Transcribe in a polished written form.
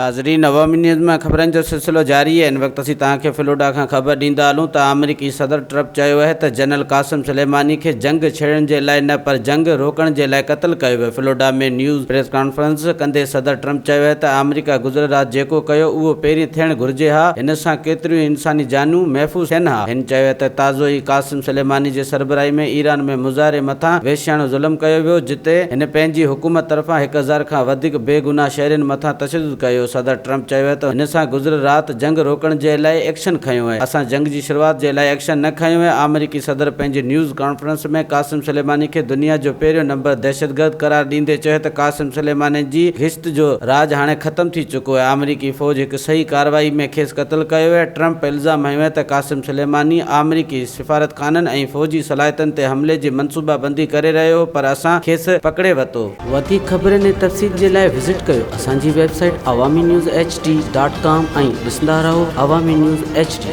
नाज़रीन, अवामी न्यूज़ में ख़बरनि जो सिलसिलो जारी है। इन वक्त असीं तव्हांखे फ्लोरिडा खां ख़बर ॾींदा हलूं त अमरीकी सदर ट्रंप चयो आहे त जनरल क़ासिम सुलेमानी खे जंग छेड़ण जे लाइ न पर जंग रोकण जे लाइ क़त्ल कयो वियो। फ्लोरिडा में न्यूज़ प्रेस कॉन्फ्रेंस कंदे सदर ट्रंप चयो आहे त अमरीका गुज़िरियल राति जेको कयो उहो पहिरीं थियणु घुरिजे हा। हिन सां केतिरियूं इंसानी जानूं महफ़ूज़ थियनि हा। हिन चयो त ताज़ो ई क़ासिम सुलेमानी जे सरबराही में ईरान में मुज़ाहिरे मथां वेश्याणो ज़ुल्म कयो वियो, जिते हिन पंहिंजी हुकूमत तरफ़ां 1000 खां वधीक बेगुनाह शहरियुनि मथां तशद्दुद कयो। सदर ट्रंप चयो त हिन सां गुज़िरियल राति जंग रोकण जे लाइ एक्शन खयो आहे। असां जंग जी शुरूआत जे लाइ एक्शन न खयो आहे। अमरीकी सदर पंहिंजी न्यूज़ कॉन्फ्रेंस में क़ासिम सुलेमानी खे दुनिया जो पहिरियों नंबर दहशतगर्द करार ॾींदे चयो त क़ासिम सुलेमानी जी गिश्त जो राज हाणे ख़त्म थी चुको आहे। अमरीकी फ़ौज हिकु सही कार्रवाई में खेसि क़त्ल कयो आहे। ट्रंप इल्ज़ाम हयो आहे त क़ासिम सुलेमानी अमरीकी सिफ़ारतखाननि ऐं फ़ौजी सलाहियतुनि ते हमले जी मनसूबाबंदी करे रहियो हो, पर असां खेसि पकड़े वरितो। वधीक ख़बरुनि ऐं तफ़सील जे लाइ विज़िट कयो असांजी वेबसाइट awamiNewsHD.com ऐं ॾिसंदा रहो अवामी न्यूज़ HD।